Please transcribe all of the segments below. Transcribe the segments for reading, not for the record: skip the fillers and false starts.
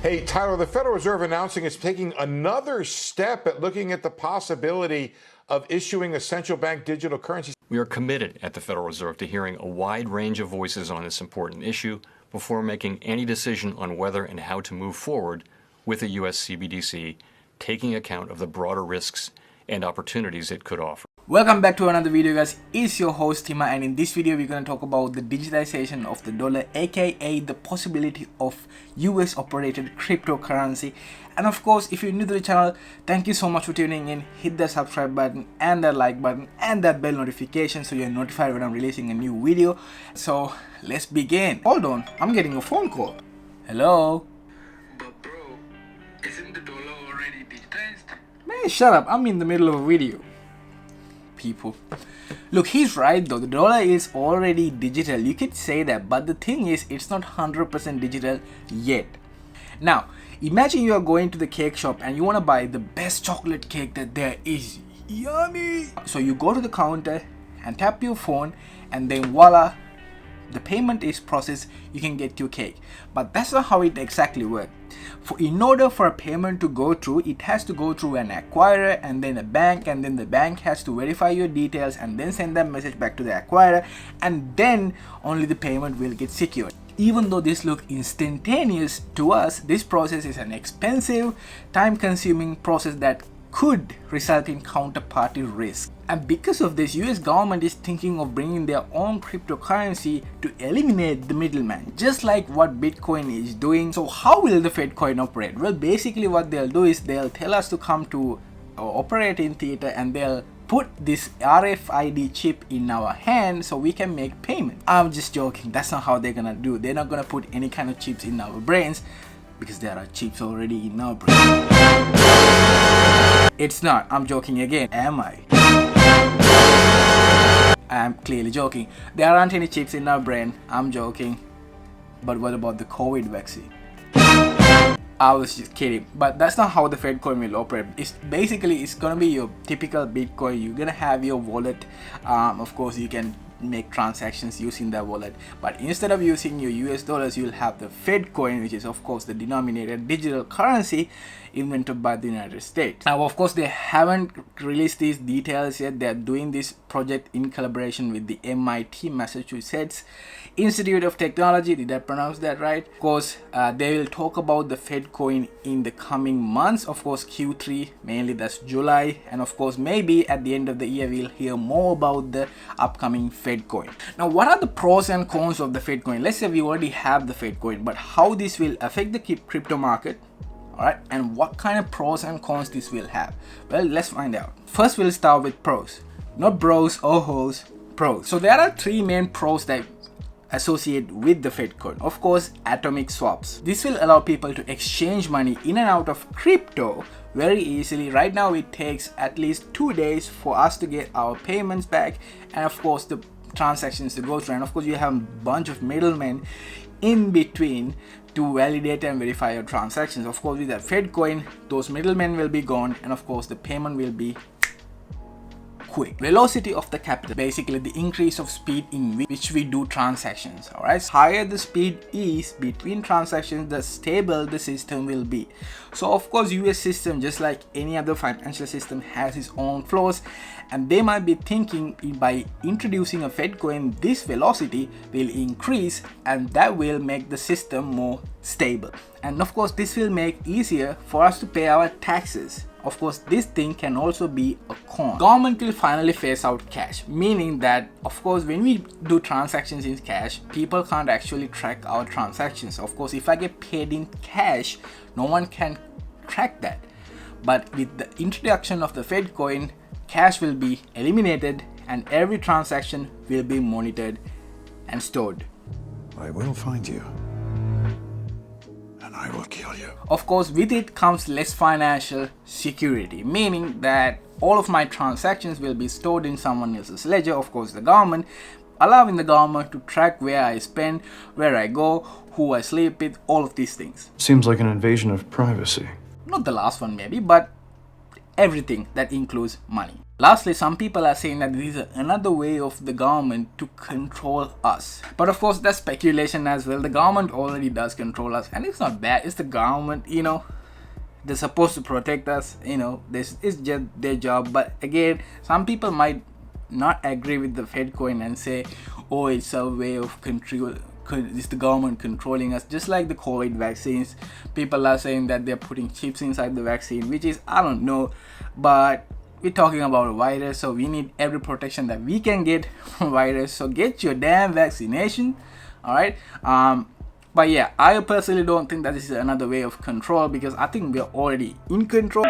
Hey, Tyler, the Federal Reserve announcing it's taking another step at looking at the possibility of issuing a central bank digital currency. We are committed at the Federal Reserve to hearing a wide range of voices on this important issue before making any decision on whether and how to move forward with the U.S. CBDC, taking account of the broader risks and opportunities it could offer. Welcome back to another video, guys. It's your host Tima, and in this video we're going to talk about the digitization of the dollar, aka the possibility of US operated cryptocurrency. And of course, if you're new to the channel, thank you so much for tuning in. Hit that subscribe button and that like button and that bell notification so you're notified when I'm releasing a new video. So let's begin. Hold on, I'm getting a phone call. Hello? But bro, isn't the dollar already digitized? Man, shut up, I'm in the middle of a video. People, look, he's right though, the dollar is already digital, you could say that, but the thing is, it's not 100% digital yet. Now imagine you are going to the cake shop and you want to buy the best chocolate cake that there is. Yummy! So you go to the counter and tap your phone, and then voila, the payment is processed, you can get your cake. But that's not how it exactly works. In order for a payment to go through, it has to go through an acquirer and then a bank, and then the bank has to verify your details and then send that message back to the acquirer, and then only the payment will get secured. Even though this looks instantaneous to us, this process is an expensive, time-consuming process that could result in counterparty risk. And because of this, US government is thinking of bringing their own cryptocurrency to eliminate the middleman, just like what Bitcoin is doing. So how will the Fedcoin operate? Well, basically what they'll do is they'll tell us to come to operating theater, and they'll put this RFID chip in our hand so we can make payment. I'm just joking, that's not how they're gonna do. They're not gonna put any kind of chips in our brains, because there are chips already in our brain. It's not, I'm joking again, am I? I'm clearly joking. There aren't any chips in our brain, I'm joking. But what about the COVID vaccine? I was just kidding, but that's not how the Fedcoin will operate. It's gonna be your typical Bitcoin. You're gonna have your wallet. Of course, you can make transactions using that wallet, but instead of using your US dollars, you'll have the Fedcoin, which is of course the denominated digital currency invented by the United States. Now of course they haven't released these details yet. They're doing this project in collaboration with the MIT, Massachusetts Institute of Technology. Did I pronounce that right? Of course they will talk about the Fedcoin in the coming months, of course Q3 mainly, that's July, and of course maybe at the end of the year we'll hear more about the upcoming Fedcoin. Now what are the pros and cons of the Fedcoin? Let's say we already have the Fedcoin, but how this will affect the crypto market, alright, and what kind of pros and cons this will have? Well, let's find out. First we'll start with pros, not bros or hoes, pros. So there are three main pros that associate with the Fedcoin. Of course, atomic swaps. This will allow people to exchange money in and out of crypto very easily. Right now it takes at least 2 days for us to get our payments back, and of course the transactions to go through, and of course you have a bunch of middlemen in between to validate and verify your transactions. Of course with that Fedcoin, those middlemen will be gone, and of course the payment will be quick. Velocity of the capital, basically the increase of speed in which we do transactions. Alright, higher the speed is between transactions, the stable the system will be. So of course US system, just like any other financial system, has its own flaws, and they might be thinking by introducing a Fedcoin, this velocity will increase, and that will make the system more stable. And of course this will make easier for us to pay our taxes. Of course this thing can also be a con. Government will finally phase out cash, meaning that of course when we do transactions in cash, people can't actually track our transactions. Of course if I get paid in cash, no one can track that. But with the introduction of the Fedcoin, cash will be eliminated and every transaction will be monitored and stored. I will find you. And I will kill you. Of course, with it comes less financial security, meaning that all of my transactions will be stored in someone else's ledger, of course the government, allowing the government to track where I spend, where I go, who I sleep with, all of these things. Seems like an invasion of privacy. Not the last one maybe, but everything that includes money. Lastly, some people are saying that this is another way of the government to control us. But of course, that's speculation as well. The government already does control us, and it's not bad. It's the government, you know. They're supposed to protect us, you know. This is just their job. But again, some people might not agree with the Fedcoin and say, oh, it's a way of control. It's the government controlling us, just like the COVID vaccines. People are saying that they're putting chips inside the vaccine, which is, I don't know, but we're talking about a virus, so we need every protection that we can get from virus. So get your damn vaccination. All right. But yeah, I personally don't think that this is another way of control, because I think we're already in control.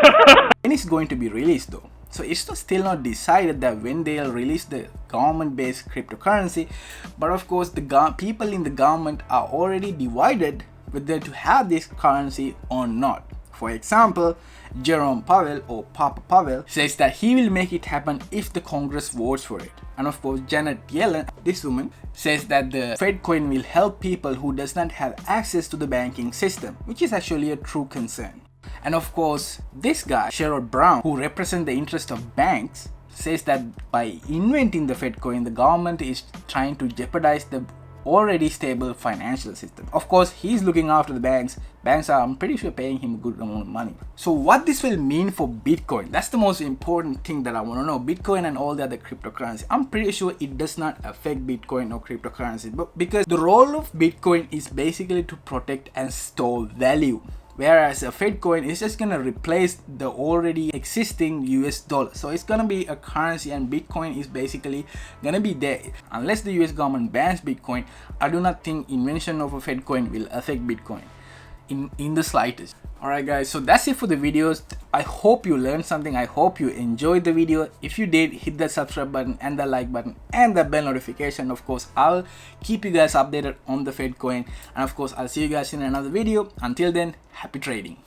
And it's going to be released though. So it's still not decided that when they'll release the government-based cryptocurrency. But of course, the people in the government are already divided whether to have this currency or not. For example, Jerome Powell, or Papa Powell, says that he will make it happen if the Congress votes for it. And of course, Janet Yellen, this woman, says that the Fedcoin will help people who does not have access to the banking system, which is actually a true concern. And of course, this guy, Sherrod Brown, who represents the interest of banks, says that by inventing the Fedcoin, the government is trying to jeopardize the already stable financial system. Of course, he's looking after the banks. Banks are, I'm pretty sure, paying him a good amount of money. So what this will mean for Bitcoin, that's the most important thing that I want to know. Bitcoin and all the other cryptocurrency, I'm pretty sure it does not affect Bitcoin or cryptocurrency, but because the role of Bitcoin is basically to protect and store value. Whereas a Fedcoin is just gonna replace the already existing US dollar. So it's gonna be a currency, and Bitcoin is basically gonna be there. Unless the US government bans Bitcoin, I do not think invention of a Fedcoin will affect Bitcoin in the slightest. Alright guys, so that's it for the videos. I hope you learned something. I hope you enjoyed the video. If you did, hit that subscribe button and the like button and the bell notification. Of course, I'll keep you guys updated on the Fedcoin, and of course, I'll see you guys in another video. Until then, happy trading.